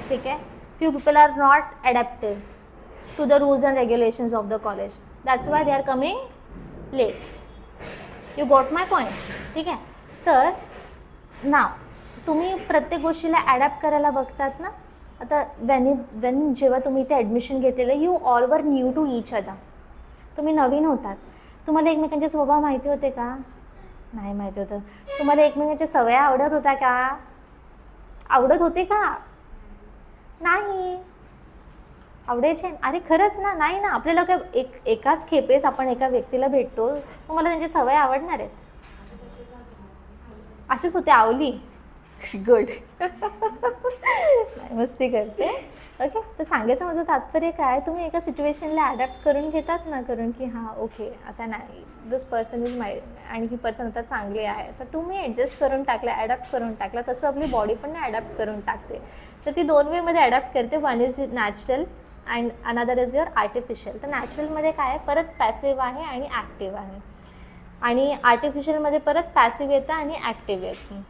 ठीक आहे. Few people are not adapted to the rules and regulations of the college. That's why they are coming late. You got my point. ठीक आहे. तर नाव तुम्ही प्रत्येक गोष्टीला ॲडॅप्ट करायला बघतात ना. आता वेन जेव्हा तुम्ही इथे ॲडमिशन घेतलेलं, you all were new to each other. तुम्ही नवीन होतात, तुम्हाला एकमेकांचे स्वभाव माहिती होते का? नाही माहिती होतं. तुम्हाला एकमेकांच्या सवया आवडत होत्या का? आवडत होते का? नाही आवडायचे. अरे खरंच ना. नाही ना. आपल्याला काय एकाच खेपेस आपण एका व्यक्तीला भेटतो, तुम्हाला त्यांची सवय आवडणार आहेत? असेच होते आवली. गुड. मस्ती करते. ओके. तर सांगायचं माझं तात्पर्य काय, तुम्ही एका सिच्युएशनला ॲडॅप्ट करून घेतात ना, करून की हां ओके आता नाही, दिस पर्सन इज माय आणि ही पर्सन आता चांगली आहे, तर तुम्ही ॲडजस्ट करून टाकलं, ॲडॅप्ट करून टाकलं. तसं आपली बॉडी पण ॲडॅप्ट करून टाकते. तर ती दोन वेमध्ये ॲडॅप्ट करते. One is natural and another is your artificial. तर नॅचरलमध्ये काय आहे, परत पॅसिव्ह आहे आणि ॲक्टिव्ह आहे. आणि आर्टिफिशियलमध्ये परत पॅसिव्ह येतं आणि ॲक्टिव्ह येतं.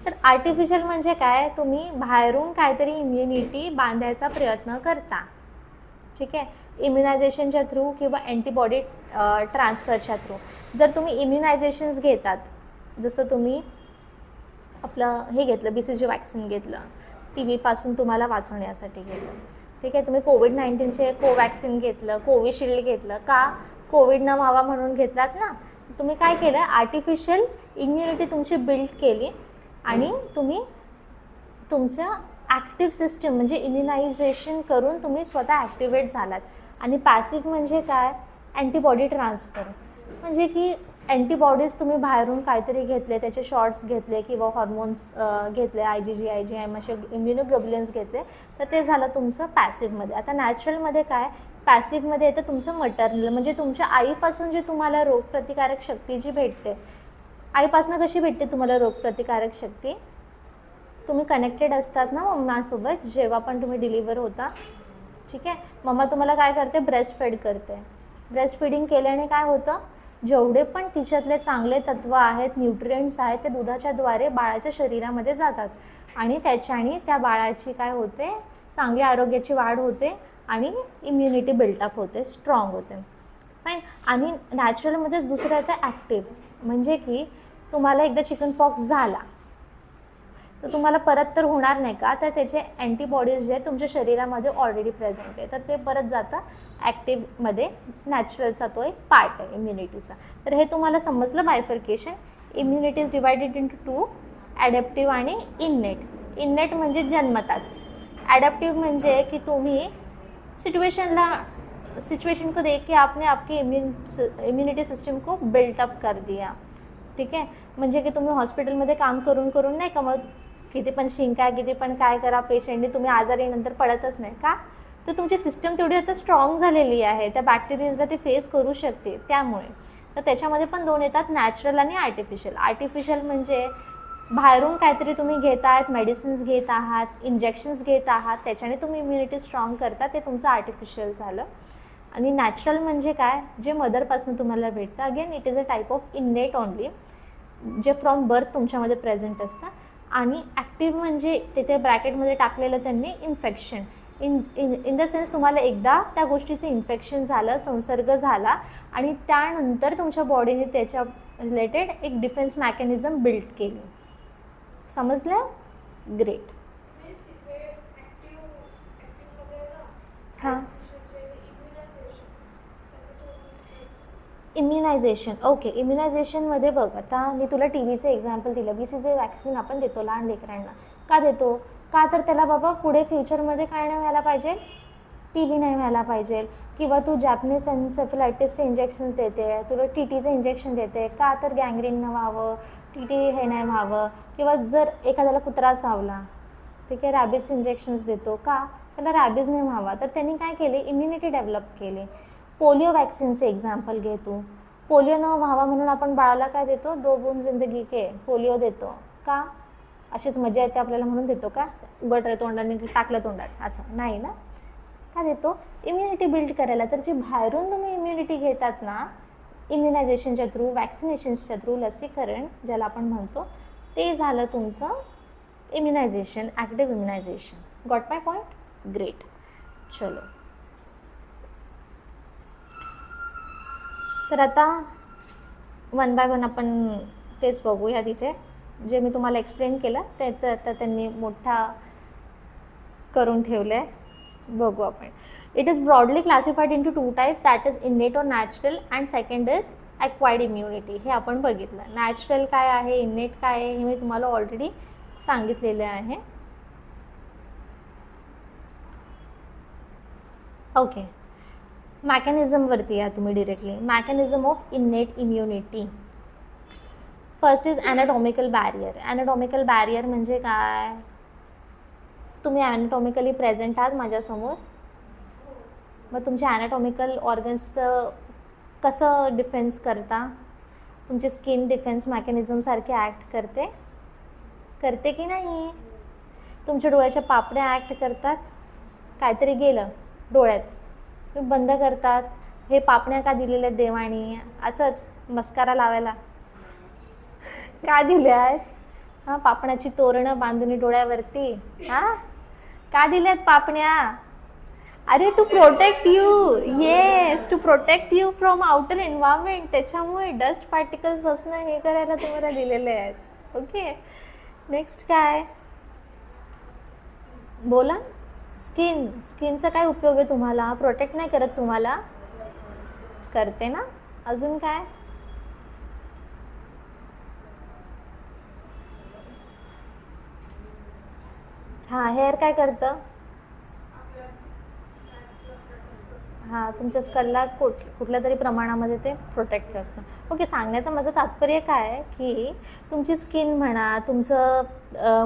तर आर्टिफिशियल म्हणजे काय, तुम्ही बाहेरून काहीतरी इम्युनिटी बांधायचा प्रयत्न करता. ठीक आहे. इम्युनायझेशनच्या थ्रू किंवा अँटीबॉडी ट्रान्सफरच्या थ्रू. जर तुम्ही इम्युनायझेशन्स घेतात, जसं तुम्ही आपलं हे घेतलं BCG वॅक्सिन घेतलं, TB तुम्हाला वाचवण्यासाठी घेतलं. ठीक आहे. तुम्ही कोविड-19चे कोवॅक्सिन घेतलं, कोविशिल्ड घेतलं, का कोविड न व्हावा म्हणून घेतलात ना. तुम्ही काय केलं, आर्टिफिशियल इम्युनिटी तुमची बिल्ड केली आणि तुम्ही तुमच्या ॲक्टिव्ह सिस्टम म्हणजे इम्युनायझेशन करून तुम्ही स्वतः ॲक्टिवेट झालात. आणि पॅसिव्ह म्हणजे काय, अँटीबॉडी ट्रान्सफर. म्हणजे की अँटीबॉडीज तुम्ही बाहेरून काहीतरी घेतले, त्याचे शॉट्स घेतले किंवा हॉर्मोन्स घेतले, IgG, IgM असे इम्युनोग्लोब्युलिन्स घेतले, तर ते झालं तुमचं पॅसिव्हमध्ये. आता नॅचरलमध्ये काय, पॅसिव्हमध्ये येतं तुमचं मटर्नल, म्हणजे तुमच्या आईपासून जे तुम्हाला रोगप्रतिकारक शक्ती जी भेटते. आईपासून कशी भेटते तुम्हाला रोगप्रतिकारक शक्ती, तुम्ही कनेक्टेड असतात ना मम्मासोबत जेव्हा पण तुम्ही डिलिव्हर होता, ठीक आहे. मम्मा तुम्हाला काय करते, ब्रेस्ट फीड करते. ब्रेस्ट फीडिंग केल्याने काय होतं, जेवढे पण तिच्यातले चांगले तत्त्व आहेत, न्यूट्रिएंट्स आहेत, ते दुधाच्या द्वारे बाळाच्या शरीरामध्ये जातात आणि त्याच्याने त्या बाळाची काय होते, चांगली आरोग्याची वाढ होते आणि इम्युनिटी बिल्टअप होते, स्ट्रॉंग होते. फाईन. आणि नॅचरलमध्येच दुसरं येतं ॲक्टिव्ह, म्हणजे की तुम्हाला एकदा चिकन पॉक्स झाला तर तुम्हाला परत तर होणार नाही का, तर त्याचे अँटीबॉडीज जे तुमच्या शरीरामध्ये ऑलरेडी प्रेझेंट आहे, तर ते परत जातं ॲक्टिव्हमध्ये. नॅचरलचा तो एक पार्ट आहे इम्युनिटीचा. तर हे तुम्हाला समजलं bifurcation. Immunity is divided into 2, adaptive आणि इननेट. इननेट म्हणजे जन्मताच. ॲडॅप्टिव्ह म्हणजे की तुम्ही सिचुएशन को देख के आपने आपकी इम्युनिटी सिस्टम को बिल्टअप कर दिया, ठीक आहे. म्हणजे की तुम्ही हॉस्पिटलमध्ये काम करून करून नाही का, मग किती पण शिंका, किती पण काय करा पेशंटने, तुम्ही आजारी नंतर पडतच नाही का, तर तुमची सिस्टम तेवढी आता स्ट्रॉंग झालेली आहे, त्या बॅक्टेरियाजला ती फेस करू शकते. त्यामुळे तर त्याच्यामध्ये पण दोन येतात, नॅचरल आणि आर्टिफिशियल. आर्टिफिशियल म्हणजे बाहेरून काहीतरी तुम्ही घेत आहात, मेडिसिन्स घेत आहात, इंजेक्शन्स घेत आहात, त्याच्याने तुम्ही इम्युनिटी स्ट्रॉंग करता, ते तुमचं आर्टिफिशियल झालं. आणि नॅचरल म्हणजे काय, जे मदरपासून तुम्हाला भेटतं. Again it is a type of innate only, जे फ्रॉम बर्थ तुमच्यामध्ये प्रेझेंट असतं. आणि ॲक्टिव्ह म्हणजे तिथे ब्रॅकेटमध्ये टाकलेलं त्यांनी इन्फेक्शन. इन द सेन्स तुम्हाला एकदा त्या गोष्टीचं इन्फेक्शन झालं, संसर्ग झाला आणि त्यानंतर तुमच्या बॉडीने त्याच्या रिलेटेड एक डिफेन्स मेकॅनिझम बिल्ड केली. समजलं? ग्रेट. हां, इम्युनायझेशन. ओके, इम्युनायझेशनमध्ये बघ, आता मी तुला टी बीचं एक्झाम्पल दिलं. BCG वॅक्सिन आपण देतो लहान लेकरांना. का देतो? का तर त्याला बाबा पुढे फ्युचरमध्ये काय नाही व्हायला पाहिजे, TB नाही व्हायला पाहिजे. किंवा तू जॅपनीज एन्सेफलायटिसचे इंजेक्शन्स देते, तुला TTचं इंजेक्शन देते, का तर गँग्रीन न व्हावं, TT हे नाही व्हावं. किंवा जर एखाद्याला कुत्रा चावला, ठीक आहे, रॅबिस इंजेक्शन्स देतो, का त्याला रॅबिस नाही व्हावा. तर त्यांनी काय केले, इम्युनिटी डेव्हलप केली. पोलिओ वॅक्सिनचे एक्झाम्पल घे तू. पोलिओ न व्हावा म्हणून आपण बाळाला काय देतो, 2 बूंद जिंदगी के पोलिओ देतो. का? अशीच मजा येते आपल्याला म्हणून देतो का? उघड तोंडाने टाकलं तोंडात असं नाही ना. का देतो? इम्युनिटी बिल्ड करायला. तर जी बाहेरून तुम्ही इम्युनिटी घेतात ना, इम्युनायझेशनच्या थ्रू, वॅक्सिनेशन्सच्या थ्रू, लसीकरण ज्याला आपण म्हणतो, ते झालं तुमचं immunisation, active immunisation. Got my point? Great. चलो, तर आता वन बाय वन आपण तेच बघूया. तिथे जे मी तुम्हाला एक्सप्लेन केलं त्याचं आता त्यांनी मोठा करून ठेवलं आहे, बघू आपण. It is broadly classified into 2 types, that is innate or natural, and second is acquired immunity. हे आपण बघितलं. नॅचरल काय आहे, इननेट काय आहे, हे मी तुम्हाला ऑलरेडी सांगितलेलं आहे. ओके, मॅकॅनिझमवरती या तुम्ही directly. Mechanism of innate immunity. First is anatomical barrier. Anatomical barrier म्हणजे काय, तुम्ही ॲनाटॉमिकली प्रेझेंट आहात माझ्यासमोर, मग तुमच्या ॲनाटॉमिकल ऑर्गन्सचं कसं डिफेन्स करता, तुमची स्किन डिफेन्स मेकॅनिझमसारखे ॲक्ट करते की नाही. तुमच्या डोळ्याच्या पापड्या ॲक्ट करतात, काहीतरी गेलं डोळ्यात, तुम्ही बंद करतात. हे पापण्या का दिलेल्या आहेत देवानी, असंच मस्कारा लावायला का दिल्या आहेत? हां, पापण्याची तोरणं बांधून डोळ्यावरती, हां का दिल्यात पापण्या? अरे to protect you, yes, to protect you from outer environment. त्याच्यामुळे डस्ट पार्टिकल्सपासून हे करायला तुम्हाला दिलेले आहेत. ओके, नेक्स्ट काय बोला. स्किनचा काय उपयोग आहे तुम्हाला? प्रोटेक्ट नाही करत तुम्हाला, करते ना. अजून काय? हां, हेअर काय करतं? हां, तुमच्या स्कलला कुठल्या तरी प्रमाणामध्ये ते प्रोटेक्ट करतं. ओके, सांगण्याचं माझं तात्पर्य काय आहे की तुमची स्किन म्हणा, तुमचं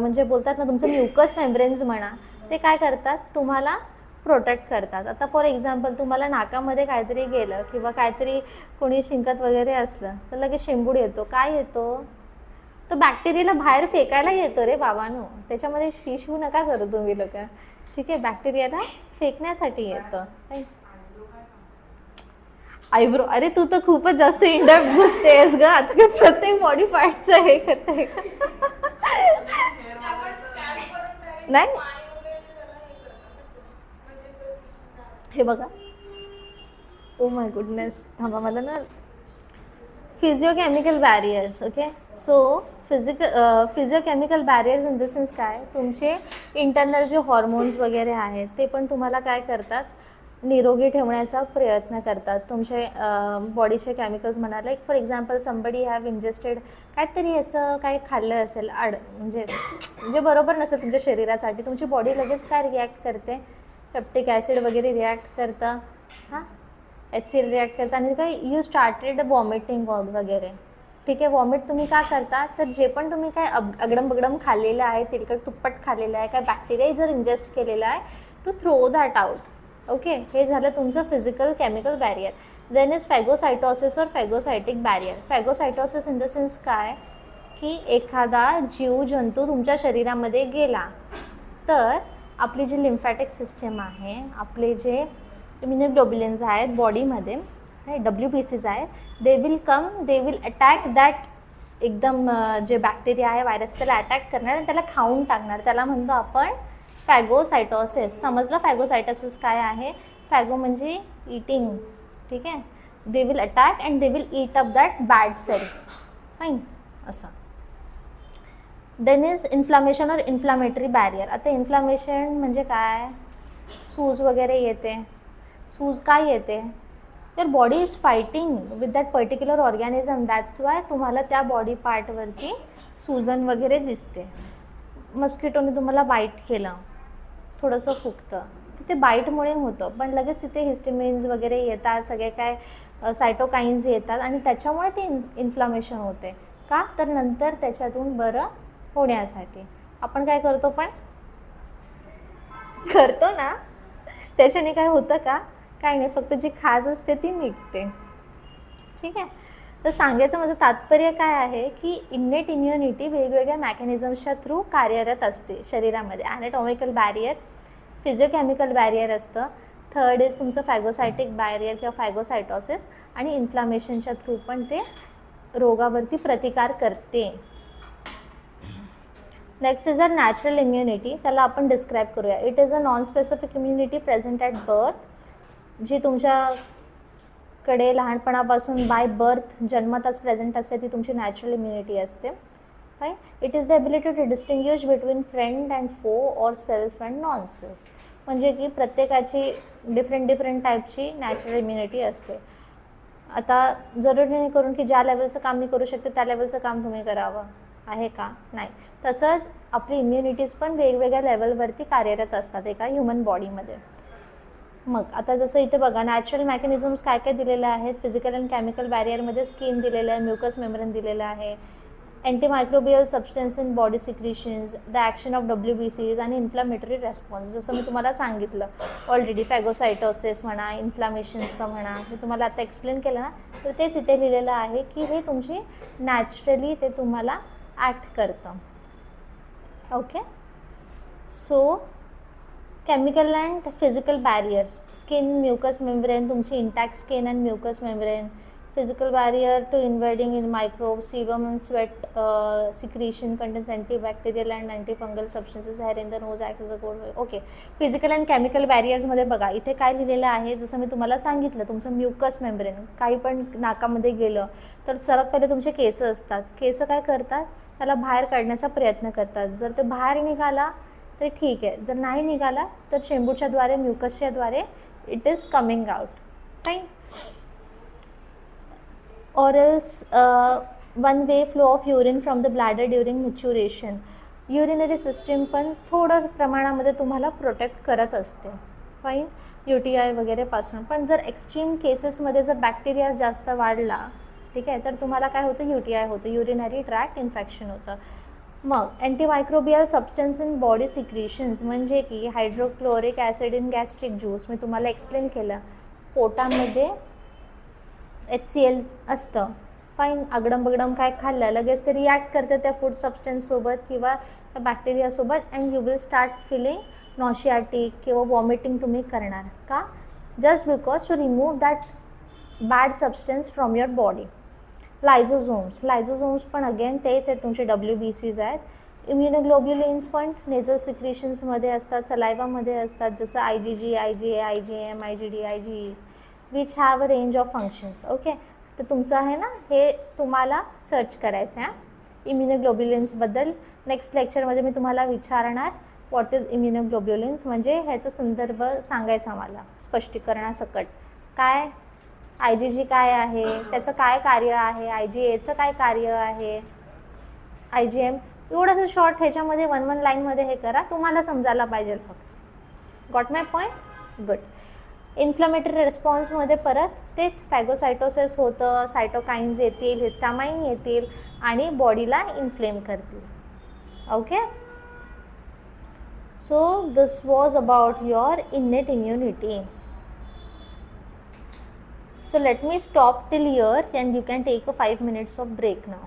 म्हणजे बोलतात ना, तुमचं म्युकस मेम्ब्रेन्स म्हणा, ते काय करतात, तुम्हाला प्रोटेक्ट करतात. आता फॉर एक्झाम्पल, तुम्हाला नाकामध्ये काहीतरी गेलं किंवा काहीतरी कोणी शिंकत वगैरे असलं तर लगेच शेंबूड येतो. काय येतो? तो बॅक्टेरियाला बाहेर फेकायला येतो रे बाबांनो, त्याच्यामध्ये शिशू नका करू तुम्ही लोक, ठीक आहे. बॅक्टेरियाला फेकण्यासाठी येतं. आयब्रो, अरे तू तर खूपच जास्त इंडक्ट घुसतेस ग, आता काय प्रत्येक बॉडी पार्टचं हे करते नाही. हे बघा, ओ माय गुडनेस, थांबा मला ना. Physiochemical barriers, okay. So physiochemical barriers in the sense काय, तुमचे इंटरनल जे हॉर्मोन्स वगैरे आहेत ते पण तुम्हाला काय करतात, निरोगी ठेवण्याचा प्रयत्न करतात. तुमचे बॉडीचे केमिकल्स म्हणा, like for example somebody have ingested काहीतरी असं काही खाल्लं असेल म्हणजे बरोबर नसेल तुमच्या शरीरासाठी, तुमची बॉडी लगेच काय रिॲक्ट करते, पेप्टिक ॲसिड वगैरे रिॲक्ट करतं, हां HCl रिॲक्ट करतं, आणि काय यू स्टार्टेड वॉमिटिंग वगैरे, ठीक आहे. वॉमिट तुम्ही का करता, तर जे पण तुम्ही काय अगडम बगडम खाल्लेलं आहे, तेलकट तुप्पट खाल्लेलं आहे, काय बॅक्टेरिया जर इंजेस्ट केलेला आहे, to throw that out, okay. हे झालं तुमचं physical chemical barrier. Then is phagocytosis or phagocytic barrier. Phagocytosis in the sense काय, की एखादा जीव जंतू तुमच्या शरीरामध्ये गेला तर आपली जी लिम्फॅटिक सिस्टम आहे, आपले जे इम्युनोग्लोब्युलिन्स आहेत बॉडीमध्ये, WBCs आहेत, दे विल अटॅक दॅट, एकदम जे बॅक्टेरिया आहे, व्हायरस, त्याला अटॅक करणार आणि त्याला खाऊन टाकणार. त्याला म्हणतो आपण फॅगोसायटोसिस. समजलं फॅगोसायटोसिस काय आहे. फॅगो म्हणजे ईटिंग, ठीक आहे. They will attack and they will eat up that bad cell, fine, असं. Then is inflammation or inflammatory barrier. आता इन्फ्लामेशन म्हणजे काय, सूज वगैरे येते. सूज काय येते, तर body is fighting with that particular organism, that's why तुम्हाला त्या बॉडी पार्टवरती सूजन वगैरे दिसते. मस्किटोने तुम्हाला बाईट केलं, थोडंसं फुगतं, ते बाईटमुळे होतं, पण लगेच तिथे हिस्टेमिन्स वगैरे येतात, सगळे काय सायटोकाइन्स येतात, आणि त्याच्यामुळे ते इन्फ्लामेशन होते. का, तर नंतर त्याच्यातून बरं होण्यासाठी आपण काय करतो, पण करतो ना, त्याच्याने काय होतं का, काय नाही, फक्त जी खाज असते ती मिटते, ठीक आहे. तर सांगायचं माझं तात्पर्य काय आहे, की इन्नेट इम्युनिटी वेगवेगळ्या मॅकॅनिझम्सच्या थ्रू कार्यरत असते शरीरामध्ये. ॲनाटॉमिकल बॅरियर, फिजिओकेमिकल बॅरियर असतं. थर्ड इज तुमचं फॅगोसायटिक बॅरियर किंवा फॅगोसायटोसिस, आणि इन्फ्लामेशनच्या थ्रू पण ते रोगावरती प्रतिकार करते. Next is a natural immunity. त्याला आपण डिस्क्राईब करूया. It is a non specific immunity present at birth, जी तुमच्याकडे लहानपणापासून बाय बर्थ जन्मताच प्रेझेंट असते, ती तुमची नॅचरल इम्युनिटी असते. Fine. It is the ability to distinguish between friend and foe or self and non self. म्हणजे की प्रत्येकाची डिफरंट टाईपची नॅचरल इम्युनिटी असते. आता जरुरी नाही करून की ज्या लेवलचं काम मी करू शकते त्या लेवलचं काम तुम्ही करावं आहे का, नाही. तसंच आपली इम्युनिटीज पण वेगवेगळ्या लेवलवरती कार्यरत असतात एका ह्युमन बॉडीमध्ये. मग आता जसं इथे बघा, नॅचरल मेकॅनिझम्स काय काय दिलेले आहेत. फिजिकल अँड केमिकल बॅरियरमध्ये स्किन दिलेलं आहे, म्युकस मेम्ब्रेन दिलेलं आहे, antimicrobial substance in body secretions, the action of WBCs आणि इन्फ्लामेटरी रेस्पॉन्स. जसं मी तुम्हाला सांगितलं ऑलरेडी, फॅगोसायटोसिस म्हणा, इन्फ्लामेशन्सचं म्हणा, मी तुम्हाला आता एक्सप्लेन केलं ना, तर तेच इथे लिहिलेलं आहे की हे तुमची नॅचरली ते तुम्हाला ॲक्ट करतं. Okay. So chemical and physical barriers. Skin, mucous membrane, तुमची intact skin and mucous membrane. Physical barrier to invading in microbes, sebum and sweat secretion contains antibacterial and antifungal substances hair in the nose act as a code. Okay. Physical and chemical बॅरियर्समध्ये बघा इथे काय लिहिलेलं आहे. जसं मी तुम्हाला सांगितलं, तुमचं म्युकस मेम्ब्रेन, काही पण नाकामध्ये गेलं तर सर्वात पहिले तुमचे केस असतात. केस काय करतात, त्याला बाहेर काढण्याचा प्रयत्न करतात. जर ते बाहेर निघाला तर ठीक आहे, जर नाही निघाला तर चेंबूच्याद्वारे, म्युकसच्याद्वारे it is coming out. Fine. or else one way flow of urine from the bladder during maturation. Urinary system पण थोडं प्रमाणामध्ये तुम्हाला प्रोटेक्ट करत असते. फाईन. UTI वगैरेपासून. पण जर एक्स्ट्रीम केसेसमध्ये जर बॅक्टेरिया जास्त वाढला, ठीक आहे, तर तुम्हाला काय होतं, UTI होतं, युरिनरी ट्रॅक्ट इन्फेक्शन होतं. मग antimicrobial substance in body secretions म्हणजे की hydrochloric acid in gastric juice. मी तुम्हाला एक्सप्लेन केलं, पोटामध्ये HCl असतं, फाईन, आगडम बगडम काय खाल्लं लगेच ते रिॲक्ट करते त्या फूड सबस्टन्ससोबत किंवा त्या बॅक्टेरियासोबत and you will start feeling nauseatic किंवा वॉमिटिंग तुम्ही करणार. का? Just because to remove that bad substance from your body. Lysozymes पण अगेन तेच आहेत, तुमचे WBCs आहेत. इम्युनोग्लोब्युलिन्स पण नेझल सिक्रेशन्समध्ये असतात, सलायवामध्ये असतात, जसं IgG, IgA, IgM, IgD, IgE, which have a range of functions. Okay, तर तुमचं आहे ना, हे तुम्हाला सर्च करायचं आहे इम्युनोग्लोब्युलिन्सबद्दल. नेक्स्ट लेक्चरमध्ये मी तुम्हाला विचारणार व्हॉट इज इम्युनोग्लोब्युलिन्स, म्हणजे ह्याचा संदर्भ सांगायचा मला स्पष्टीकरणासकट. काय IgG काय आहे, त्याचं काय कार्य आहे, IgAचं काय कार्य आहे, IgM, एवढंसं शॉर्ट ह्याच्यामध्ये 1 लाईनमध्ये हे करा, तुम्हाला समजायला पाहिजे फक्त. Got my point? Good. Inflammatory रिस्पॉन्समध्ये परत तेच फॅगोसायटोसिस होतं, सायटोकाइन्स येतील, हिस्टामाइन येतील आणि बॉडीला इन्फ्लेम करतील. Okay, so this was about your इनेट immunity. So let me stop till here and you can take a 5 minutes of break now.